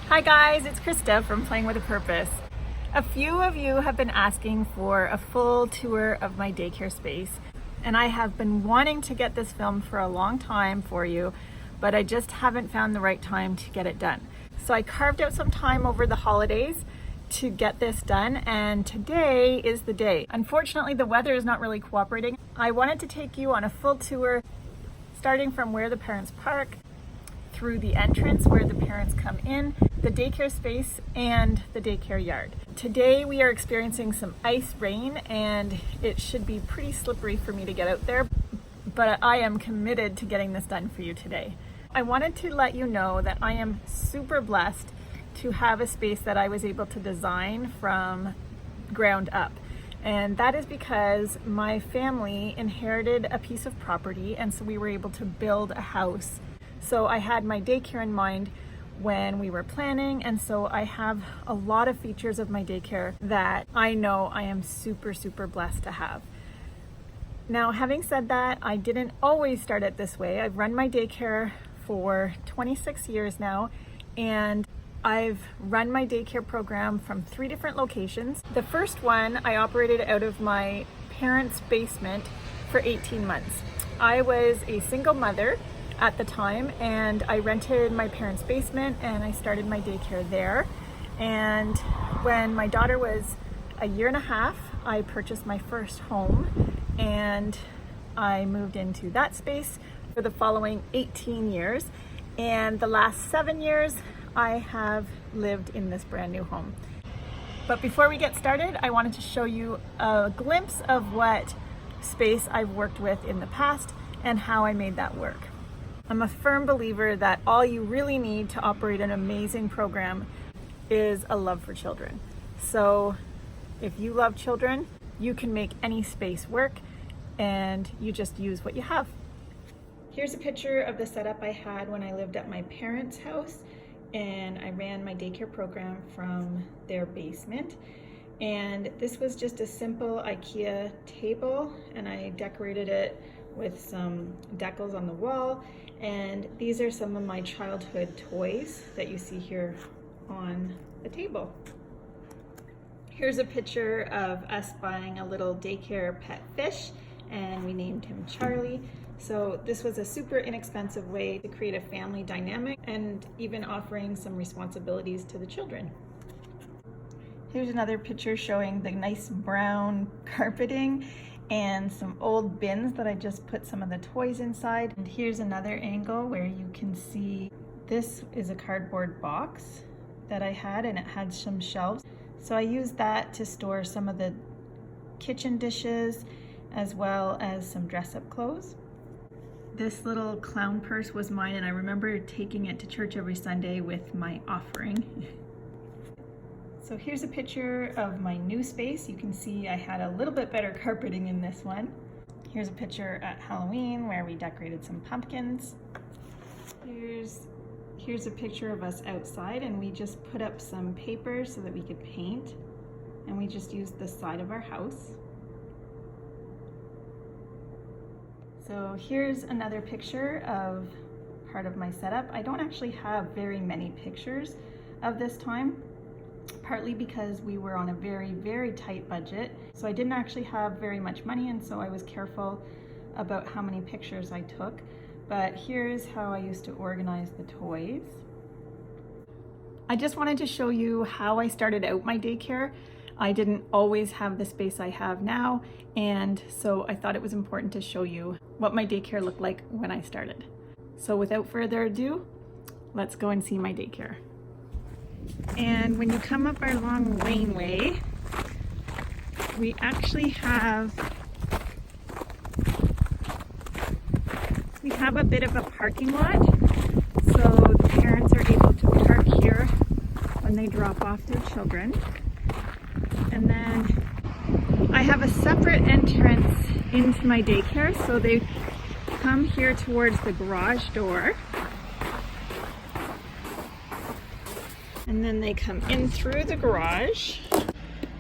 Hi guys, it's Krista from Playing with a Purpose. A few of you have been asking for a full tour of my daycare space, and I have been wanting to get this filmed for a long time for you, but I just haven't found the right time to get it done. So I carved out some time over the holidays to get this done, and today is the day. Unfortunately, the weather is not really cooperating. I wanted to take you on a full tour, starting from where the parents park, through the entrance where the parents come in, the daycare space, and the daycare yard. Today we are experiencing some ice rain and it should be pretty slippery for me to get out there, but I am committed to getting this done for you today. I wanted to let you know that I am super blessed to have a space that I was able to design from ground up. And that is because my family inherited a piece of property, and so we were able to build a house. So I had my daycare in mind when we were planning, and so I have a lot of features of my daycare that I know I am super blessed to have. Now, having said that, I didn't always start it this way. I've run my daycare for 26 years now, and I've run my daycare program from 3 different locations. The first one I operated out of my parents' basement for 18 months. I was a single mother at the time, and I rented my parents' basement and I started my daycare there. And when my daughter was a year and a half, I purchased my first home and I moved into that space for the following 18 years. And the last 7 years, I have lived in this brand new home. But before we get started, I wanted to show you a glimpse of what space I've worked with in the past and how I made that work. I'm a firm believer that all you really need to operate an amazing program is a love for children. So if you love children, you can make any space work and you just use what you have. Here's a picture of the setup I had when I lived at my parents' house and I ran my daycare program from their basement. And this was just a simple IKEA table, and I decorated it with some decals on the wall. And these are some of my childhood toys that you see here on the table. Here's a picture of us buying a little daycare pet fish, and we named him Charlie. So this was a super inexpensive way to create a family dynamic and even offering some responsibilities to the children. Here's another picture showing the nice brown carpeting and some old bins that I just put some of the toys inside. And here's another angle where you can see this is a cardboard box that I had, and it had some shelves. So I used that to store some of the kitchen dishes as well as some dress-up clothes. This little clown purse was mine, and I remember taking it to church every Sunday with my offering. So here's a picture of my new space. You can see I had a little bit better carpeting in this one. Here's a picture at Halloween where we decorated some pumpkins. Here's a picture of us outside, and we just put up some paper so that we could paint, and we just used the side of our house. So here's another picture of part of my setup. I don't actually have very many pictures of this time, partly because we were on a very tight budget. So I didn't actually have very much money, and so I was careful about how many pictures I took. But here's how I used to organize the toys. I just wanted to show you how I started out my daycare. I didn't always have the space I have now, and so I thought it was important to show you what my daycare looked like when I started. So without further ado, let's go and see my daycare. And when you come up our long laneway, we actually have a bit of a parking lot, so the parents are able to park here when they drop off their children. And then I have a separate entrance into my daycare, so they come here towards the garage door, and then they come in through the garage,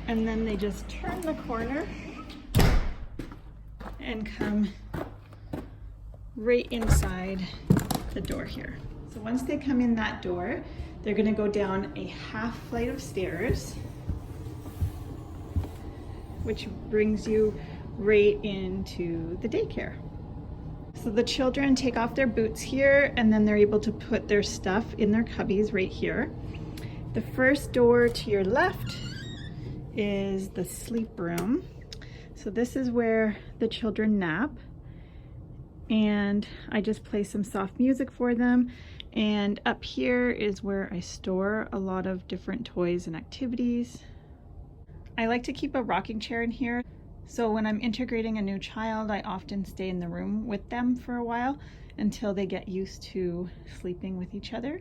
and then they just turn the corner and come right inside the door here. So once they come in that door, They're gonna go down a half flight of stairs, which brings you right into the daycare. So the children take off their boots here, and then they're able to put their stuff in their cubbies right here. The first door to your left is the sleep room. So this is where the children nap, and I just play some soft music for them. And up here is where I store a lot of different toys and activities. I like to keep a rocking chair in here. So when I'm integrating a new child, I often stay in the room with them for a while until they get used to sleeping with each other.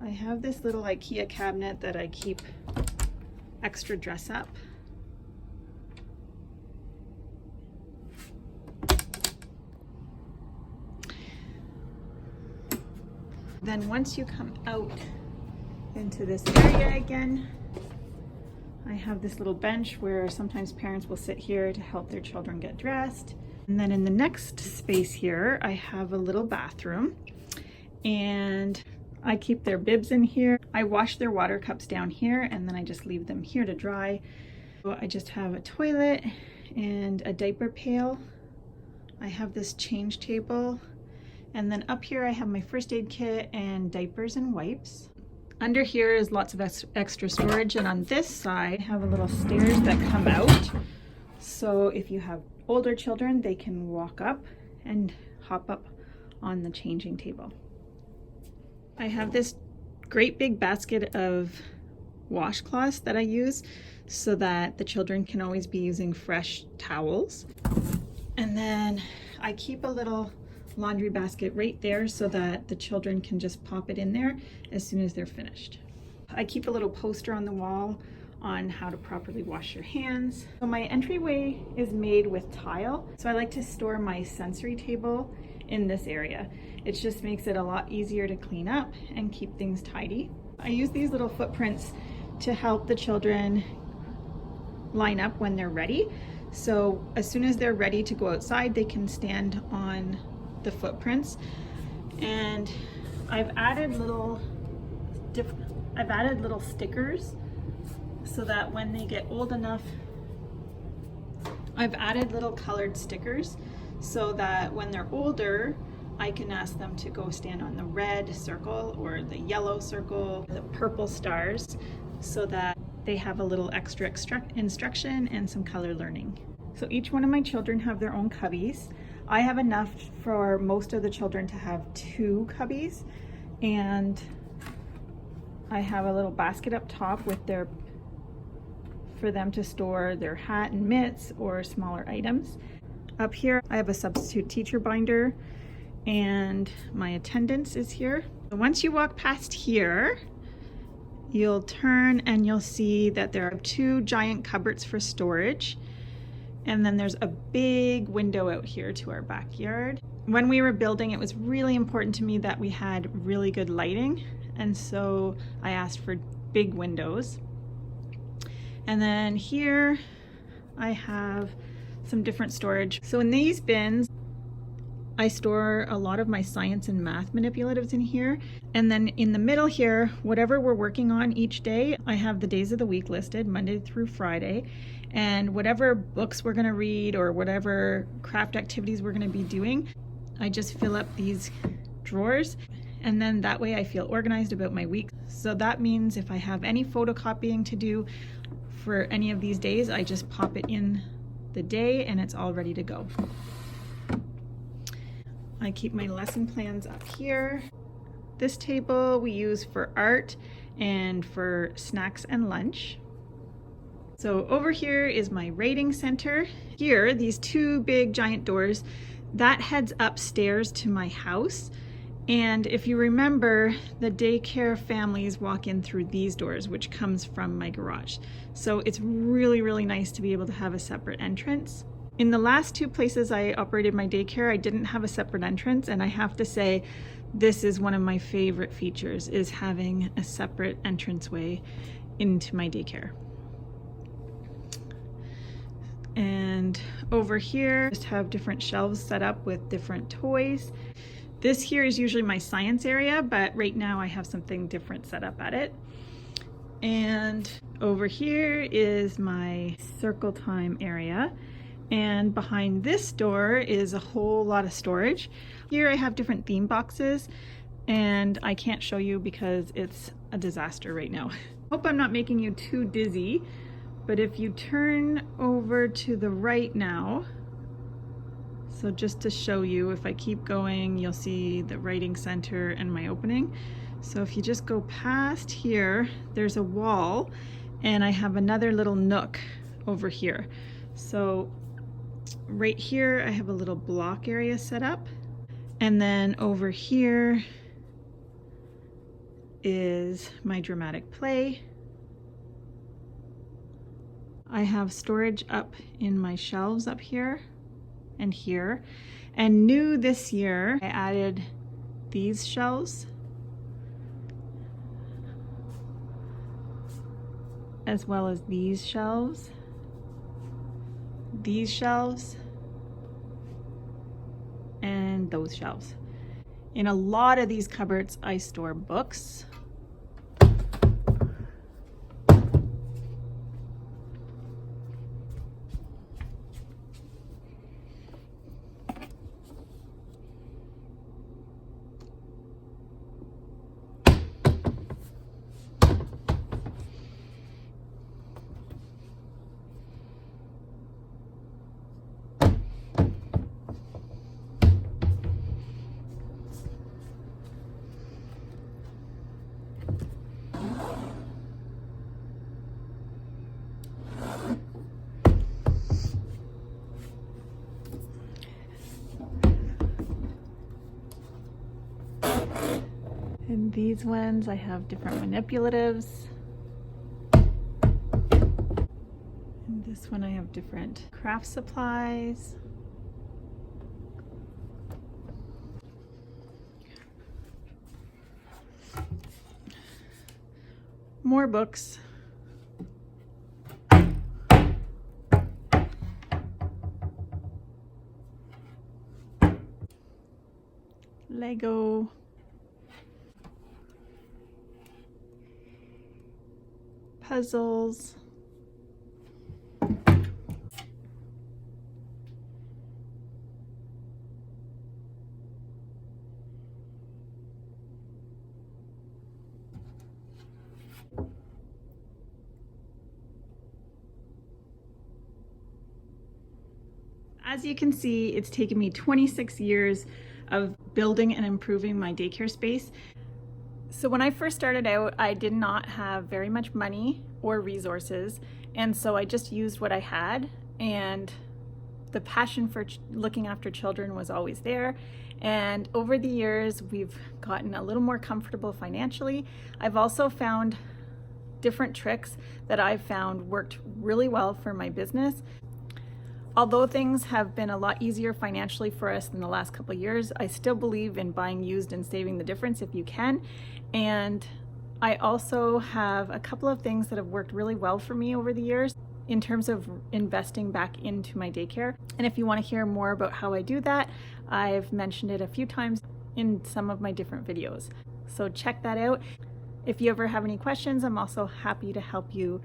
I have this little IKEA cabinet that I keep extra dress up. Then once you come out into this area again, I have this little bench where sometimes parents will sit here to help their children get dressed. And then in the next space here, I have a little bathroom, and I keep their bibs in here. I wash their water cups down here, and then I just leave them here to dry. So I just have a toilet and a diaper pail. I have this change table. And then up here I have my first aid kit and diapers and wipes. Under here is lots of extra storage, and on this side I have a little stairs that come out. So if you have older children, they can walk up and hop up on the changing table. I have this great big basket of washcloths that I use so that the children can always be using fresh towels. And then I keep a little laundry basket right there so that the children can just pop it in there as soon as they're finished. I keep a little poster on the wall on how to properly wash your hands. So my entryway is made with tile, so I like to store my sensory table in this area. It just makes it a lot easier to clean up and keep things tidy. I use these little footprints to help the children line up when they're ready. So as soon as they're ready to go outside, they can stand on the footprints. And I've added little stickers so that when they get old enough, I've added little colored stickers so that when they're older, I can ask them to go stand on the red circle or the yellow circle, the purple stars, so that they have a little extra instruction and some color learning. So each one of my children have their own cubbies. I have enough for most of the children to have 2 cubbies, and I have a little basket up top with for them to store their hat and mitts or smaller items. Up here I have a substitute teacher binder, and my attendance is here. So once you walk past here, you'll turn and you'll see that there are 2 giant cupboards for storage. And then there's a big window out here to our backyard. When we were building, it was really important to me that we had really good lighting. And so I asked for big windows. And then here I have some different storage. So in these bins, I store a lot of my science and math manipulatives in here. And then in the middle here, whatever we're working on each day, I have the days of the week listed, Monday through Friday. And whatever books we're gonna read or whatever craft activities we're gonna be doing, I just fill up these drawers. And then that way I feel organized about my week. So that means if I have any photocopying to do for any of these days, I just pop it in the day and it's all ready to go. I keep my lesson plans up here. This table we use for art and for snacks and lunch. So over here is my rating center. Here, these 2 big giant doors, that heads upstairs to my house. And if you remember, the daycare families walk in through these doors, which comes from my garage. So it's really, really nice to be able to have a separate entrance. In the last 2 places I operated my daycare, I didn't have a separate entrance, and I have to say this is one of my favorite features, is having a separate entranceway into my daycare. And over here, just have different shelves set up with different toys. This here is usually my science area, but right now I have something different set up at it. And over here is my circle time area. And behind this door is a whole lot of storage. Here I have different theme boxes, and I can't show you because it's a disaster right now. Hope I'm not making you too dizzy, but if you turn over to the right now, so just to show you, if I keep going, you'll see the writing center and my opening. So if you just go past here, there's a wall, and I have another little nook over here. So right here, I have a little block area set up. And then over here is my dramatic play. I have storage up in my shelves up here and here. And new this year, I added these shelves, as well as these shelves, and those shelves. In a lot of these cupboards, I store books. And these ones, I have different manipulatives. And this one, I have different craft supplies. More books. Lego. Puzzles. As you can see, it's taken me 26 years of building and improving my daycare space. So when I first started out, I did not have very much money or resources, and so I just used what I had, and the passion for looking after children was always there. And over the years, we've gotten a little more comfortable financially. I've also found different tricks that I've found worked really well for my business. Although things have been a lot easier financially for us in the last couple of years, I still believe in buying used and saving the difference if you can. And I also have a couple of things that have worked really well for me over the years in terms of investing back into my daycare. And if you want to hear more about how I do that, I've mentioned it a few times in some of my different videos. So check that out. If you ever have any questions, I'm also happy to help you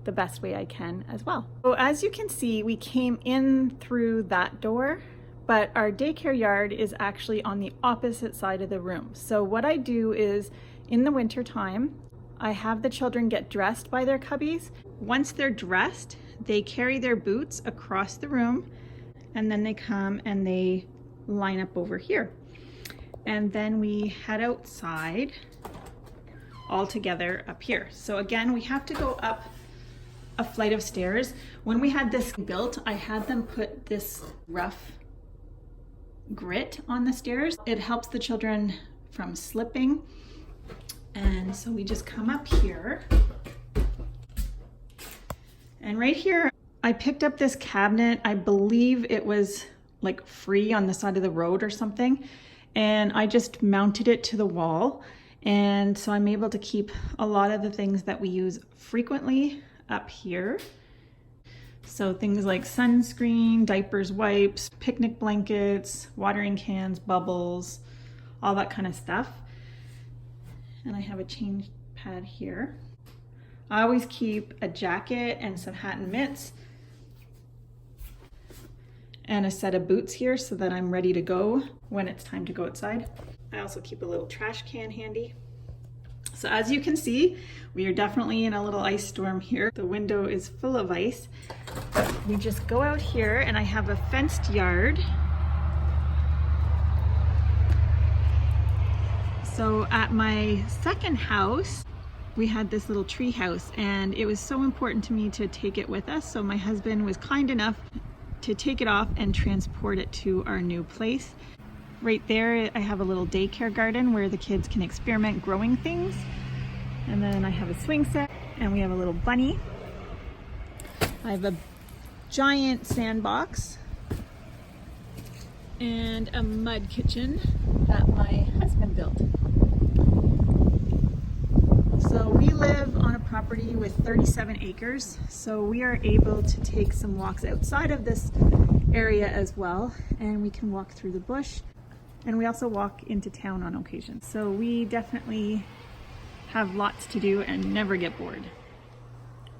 the best way I can as well. So as you can see, we came in through that door, but our daycare yard is actually on the opposite side of the room. So what I do is in the winter time, I have the children get dressed by their cubbies. Once they're dressed, they carry their boots across the room, and then they come and they line up over here. And then we head outside all together up here. So again, we have to go up a flight of stairs. When we had this built, I had them put this rough grit on the stairs. It helps the children from slipping. And so we just come up here. And right here, I picked up this cabinet. I believe it was like free on the side of the road or something. And I just mounted it to the wall. And so I'm able to keep a lot of the things that we use frequently up here. So things like sunscreen, diapers, wipes, picnic blankets, watering cans, bubbles, all that kind of stuff. And I have a change pad here. I always keep a jacket and some hat and mitts and a set of boots here so that I'm ready to go when it's time to go outside. I also keep a little trash can handy. So as you can see, we are definitely in a little ice storm here. The window is full of ice. We just go out here and I have a fenced yard. So at my second house, we had this little tree house and it was so important to me to take it with us. So my husband was kind enough to take it off and transport it to our new place. Right there, I have a little daycare garden where the kids can experiment growing things. And then I have a swing set and we have a little bunny. I have a giant sandbox and a mud kitchen that my husband built. So we live on a property with 37 acres, so we are able to take some walks outside of this area as well, and we can walk through the bush, and we also walk into town on occasion. So we definitely have lots to do and never get bored.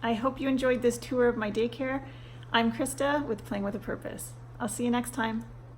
I hope you enjoyed this tour of my daycare. I'm Krista with Playing with a Purpose. I'll see you next time.